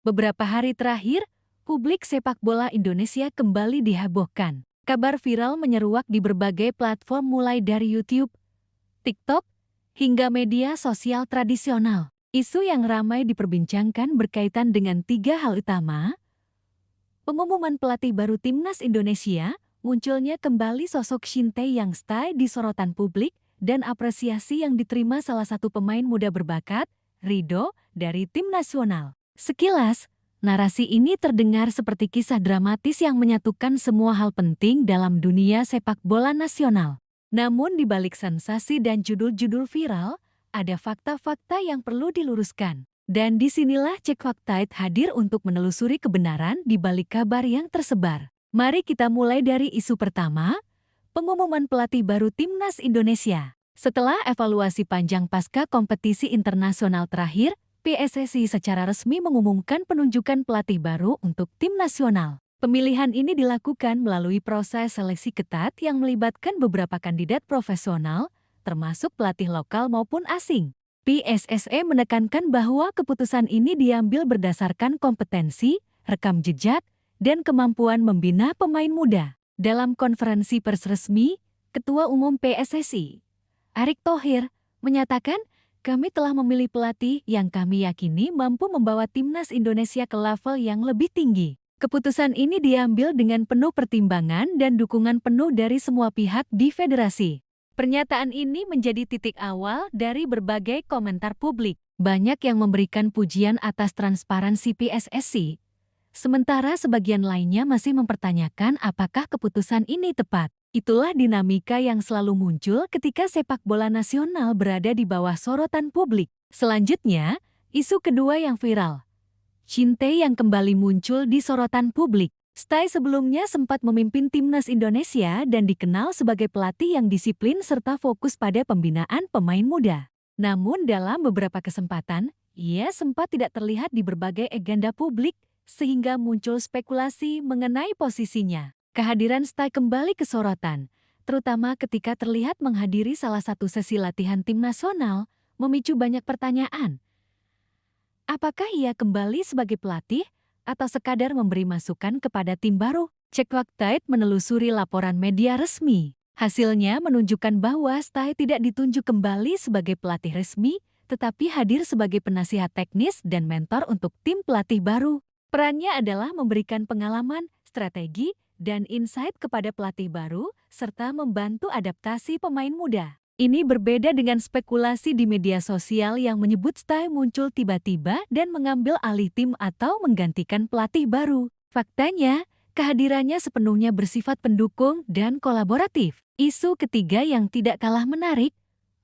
Beberapa hari terakhir, publik sepak bola Indonesia kembali dihebohkan. Kabar viral menyeruak di berbagai platform mulai dari YouTube, TikTok, hingga media sosial tradisional. Isu yang ramai diperbincangkan berkaitan dengan tiga hal utama: pengumuman pelatih baru Timnas Indonesia, munculnya kembali sosok Shin Tae-Yang Stay di sorotan publik, dan apresiasi yang diterima salah satu pemain muda berbakat, Ridho, dari tim nasional. Sekilas, narasi ini terdengar seperti kisah dramatis yang menyatukan semua hal penting dalam dunia sepak bola nasional. Namun di balik sensasi dan judul-judul viral, ada fakta-fakta yang perlu diluruskan. Dan disinilah Cek Fakta hadir untuk menelusuri kebenaran di balik kabar yang tersebar. Mari kita mulai dari isu pertama, pengumuman pelatih baru Timnas Indonesia. Setelah evaluasi panjang pasca kompetisi internasional terakhir, PSSI secara resmi mengumumkan penunjukan pelatih baru untuk tim nasional. Pemilihan ini dilakukan melalui proses seleksi ketat yang melibatkan beberapa kandidat profesional, termasuk pelatih lokal maupun asing. PSSI menekankan bahwa keputusan ini diambil berdasarkan kompetensi, rekam jejak, dan kemampuan membina pemain muda. Dalam konferensi pers resmi, Ketua Umum PSSI, Erick Thohir, menyatakan, "Kami telah memilih pelatih yang kami yakini mampu membawa Timnas Indonesia ke level yang lebih tinggi." Keputusan ini diambil dengan penuh pertimbangan dan dukungan penuh dari semua pihak di federasi. Pernyataan ini menjadi titik awal dari berbagai komentar publik. Banyak yang memberikan pujian atas transparansi PSSI, sementara sebagian lainnya masih mempertanyakan apakah keputusan ini tepat. Itulah dinamika yang selalu muncul ketika sepak bola nasional berada di bawah sorotan publik. Selanjutnya, isu kedua yang viral. Shin Tae yang kembali muncul di sorotan publik. Stay sebelumnya sempat memimpin Timnas Indonesia dan dikenal sebagai pelatih yang disiplin serta fokus pada pembinaan pemain muda. Namun dalam beberapa kesempatan, ia sempat tidak terlihat di berbagai agenda publik, sehingga muncul spekulasi mengenai posisinya. Kehadiran Stay kembali ke sorotan, terutama ketika terlihat menghadiri salah satu sesi latihan tim nasional, memicu banyak pertanyaan. Apakah ia kembali sebagai pelatih atau sekadar memberi masukan kepada tim baru? Cek Fakta menelusuri laporan media resmi. Hasilnya menunjukkan bahwa Stay tidak ditunjuk kembali sebagai pelatih resmi, tetapi hadir sebagai penasihat teknis dan mentor untuk tim pelatih baru. Perannya adalah memberikan pengalaman, strategi, dan insight kepada pelatih baru, serta membantu adaptasi pemain muda. Ini berbeda dengan spekulasi di media sosial yang menyebut Stay muncul tiba-tiba dan mengambil alih tim atau menggantikan pelatih baru. Faktanya, kehadirannya sepenuhnya bersifat pendukung dan kolaboratif. Isu ketiga yang tidak kalah menarik,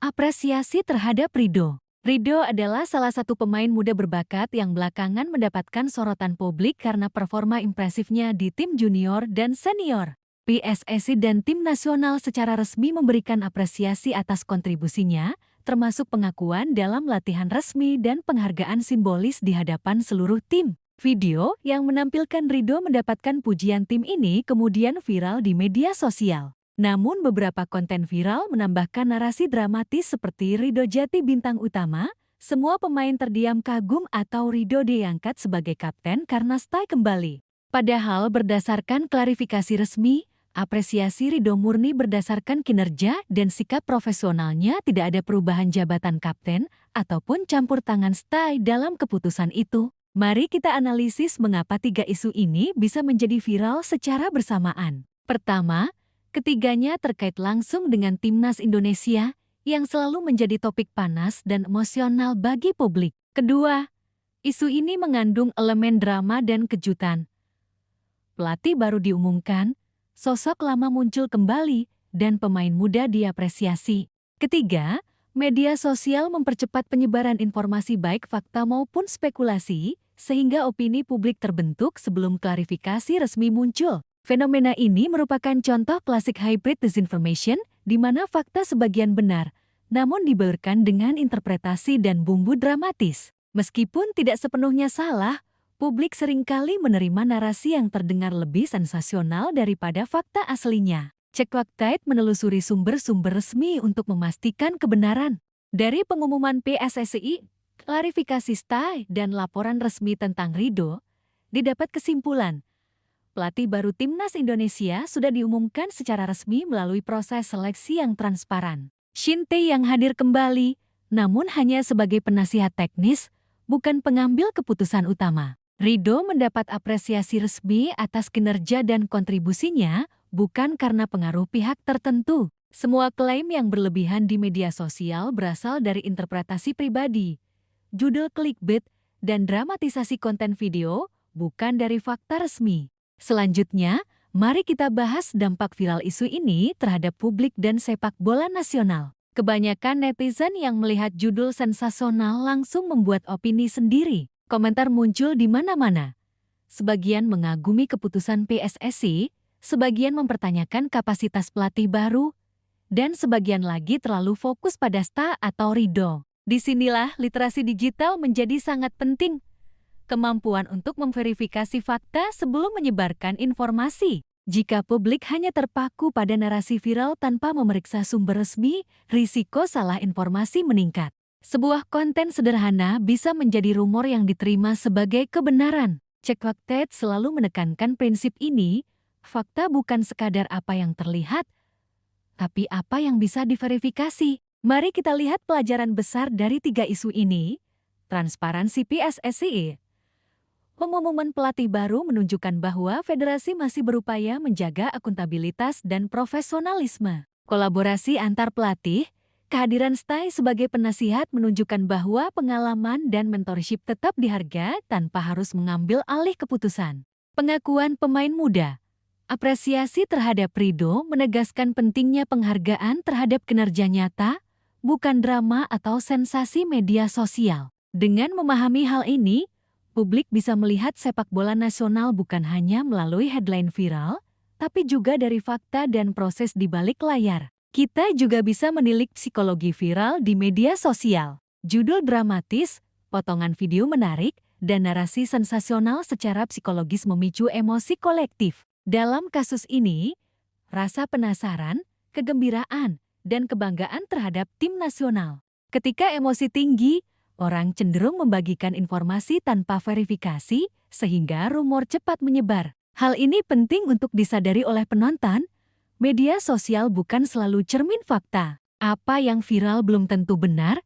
apresiasi terhadap Ridho. Ridho adalah salah satu pemain muda berbakat yang belakangan mendapatkan sorotan publik karena performa impresifnya di tim junior dan senior. PSSI dan tim nasional secara resmi memberikan apresiasi atas kontribusinya, termasuk pengakuan dalam latihan resmi dan penghargaan simbolis di hadapan seluruh tim. Video yang menampilkan Ridho mendapatkan pujian tim ini kemudian viral di media sosial. Namun beberapa konten viral menambahkan narasi dramatis seperti Ridho jadi bintang utama, semua pemain terdiam kagum atau Ridho diangkat sebagai kapten karena Stay kembali. Padahal berdasarkan klarifikasi resmi, apresiasi Ridho murni berdasarkan kinerja dan sikap profesionalnya, tidak ada perubahan jabatan kapten ataupun campur tangan Stay dalam keputusan itu. Mari kita analisis mengapa tiga isu ini bisa menjadi viral secara bersamaan. Pertama, ketiganya terkait langsung dengan Timnas Indonesia yang selalu menjadi topik panas dan emosional bagi publik. Kedua, isu ini mengandung elemen drama dan kejutan. Pelatih baru diumumkan, sosok lama muncul kembali, dan pemain muda diapresiasi. Ketiga, media sosial mempercepat penyebaran informasi baik fakta maupun spekulasi, sehingga opini publik terbentuk sebelum klarifikasi resmi muncul. Fenomena ini merupakan contoh klasik hybrid disinformation, di mana fakta sebagian benar, namun dibaurkan dengan interpretasi dan bumbu dramatis. Meskipun tidak sepenuhnya salah, publik seringkali menerima narasi yang terdengar lebih sensasional daripada fakta aslinya. Cek Fakta menelusuri sumber-sumber resmi untuk memastikan kebenaran. Dari pengumuman PSSI, klarifikasi STAI dan laporan resmi tentang Ridho, didapat kesimpulan pelatih baru Timnas Indonesia sudah diumumkan secara resmi melalui proses seleksi yang transparan. Shin Tae yang hadir kembali, namun hanya sebagai penasihat teknis, bukan pengambil keputusan utama. Ridho mendapat apresiasi resmi atas kinerja dan kontribusinya, bukan karena pengaruh pihak tertentu. Semua klaim yang berlebihan di media sosial berasal dari interpretasi pribadi, judul clickbait, dan dramatisasi konten video, bukan dari fakta resmi. Selanjutnya, mari kita bahas dampak viral isu ini terhadap publik dan sepak bola nasional. Kebanyakan netizen yang melihat judul sensasional langsung membuat opini sendiri. Komentar muncul di mana-mana. Sebagian mengagumi keputusan PSSI, sebagian mempertanyakan kapasitas pelatih baru, dan sebagian lagi terlalu fokus pada STA atau Ridho. Disinilah literasi digital menjadi sangat penting. Kemampuan untuk memverifikasi fakta sebelum menyebarkan informasi. Jika publik hanya terpaku pada narasi viral tanpa memeriksa sumber resmi, risiko salah informasi meningkat. Sebuah konten sederhana bisa menjadi rumor yang diterima sebagai kebenaran. Cek Fakta selalu menekankan prinsip ini, fakta bukan sekadar apa yang terlihat, tapi apa yang bisa diverifikasi. Mari kita lihat pelajaran besar dari 3 isu ini. Transparansi PSSI. Pengumuman pelatih baru menunjukkan bahwa federasi masih berupaya menjaga akuntabilitas dan profesionalisme. Kolaborasi antar pelatih, kehadiran STAI sebagai penasihat menunjukkan bahwa pengalaman dan mentorship tetap dihargai tanpa harus mengambil alih keputusan. Pengakuan pemain muda. Apresiasi terhadap Ridho menegaskan pentingnya penghargaan terhadap kinerja nyata, bukan drama atau sensasi media sosial. Dengan memahami hal ini, publik bisa melihat sepak bola nasional bukan hanya melalui headline viral, tapi juga dari fakta dan proses di balik layar. Kita juga bisa menilik psikologi viral di media sosial. Judul dramatis, potongan video menarik, dan narasi sensasional secara psikologis memicu emosi kolektif. Dalam kasus ini, rasa penasaran, kegembiraan, dan kebanggaan terhadap tim nasional. Ketika emosi tinggi, orang cenderung membagikan informasi tanpa verifikasi, sehingga rumor cepat menyebar. Hal ini penting untuk disadari oleh penonton. Media sosial bukan selalu cermin fakta. Apa yang viral belum tentu benar,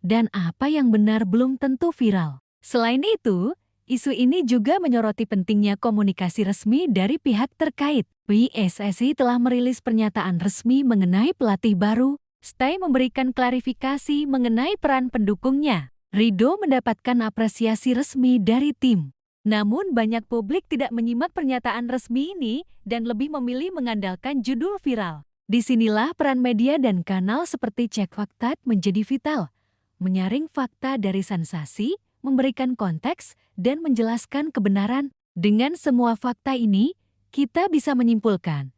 dan apa yang benar belum tentu viral. Selain itu, isu ini juga menyoroti pentingnya komunikasi resmi dari pihak terkait. PSSI telah merilis pernyataan resmi mengenai pelatih baru. STAI memberikan klarifikasi mengenai peran pendukungnya. Ridho mendapatkan apresiasi resmi dari tim. Namun banyak publik tidak menyimak pernyataan resmi ini dan lebih memilih mengandalkan judul viral. Disinilah peran media dan kanal seperti Cek Fakta menjadi vital. Menyaring fakta dari sensasi, memberikan konteks, dan menjelaskan kebenaran. Dengan semua fakta ini, kita bisa menyimpulkan,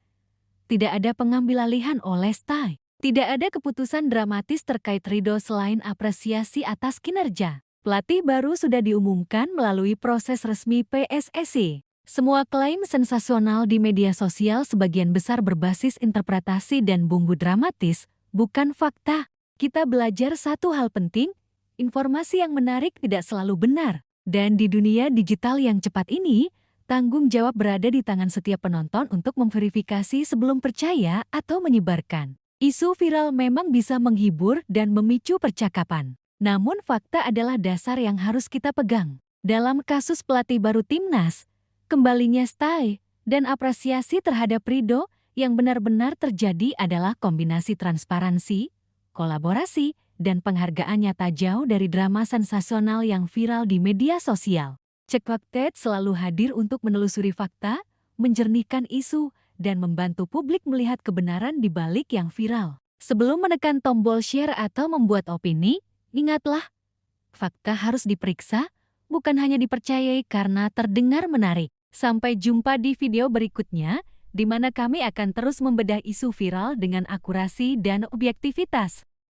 tidak ada pengambil alihan oleh STAI. Tidak ada keputusan dramatis terkait Ridho selain apresiasi atas kinerja. Pelatih baru sudah diumumkan melalui proses resmi PSSI. Semua klaim sensasional di media sosial sebagian besar berbasis interpretasi dan bumbu dramatis, bukan fakta. Kita belajar satu hal penting, informasi yang menarik tidak selalu benar. Dan di dunia digital yang cepat ini, tanggung jawab berada di tangan setiap penonton untuk memverifikasi sebelum percaya atau menyebarkan. Isu viral memang bisa menghibur dan memicu percakapan. Namun fakta adalah dasar yang harus kita pegang. Dalam kasus pelatih baru Timnas, kembalinya STAI, dan apresiasi terhadap Ridho yang benar-benar terjadi adalah kombinasi transparansi, kolaborasi, dan penghargaan nyata jauh dari drama sensasional yang viral di media sosial. Cek Fakta selalu hadir untuk menelusuri fakta, menjernihkan isu, dan membantu publik melihat kebenaran di balik yang viral. Sebelum menekan tombol share atau membuat opini, ingatlah, fakta harus diperiksa, bukan hanya dipercayai karena terdengar menarik. Sampai jumpa di video berikutnya, di mana kami akan terus membedah isu viral dengan akurasi dan objektivitas.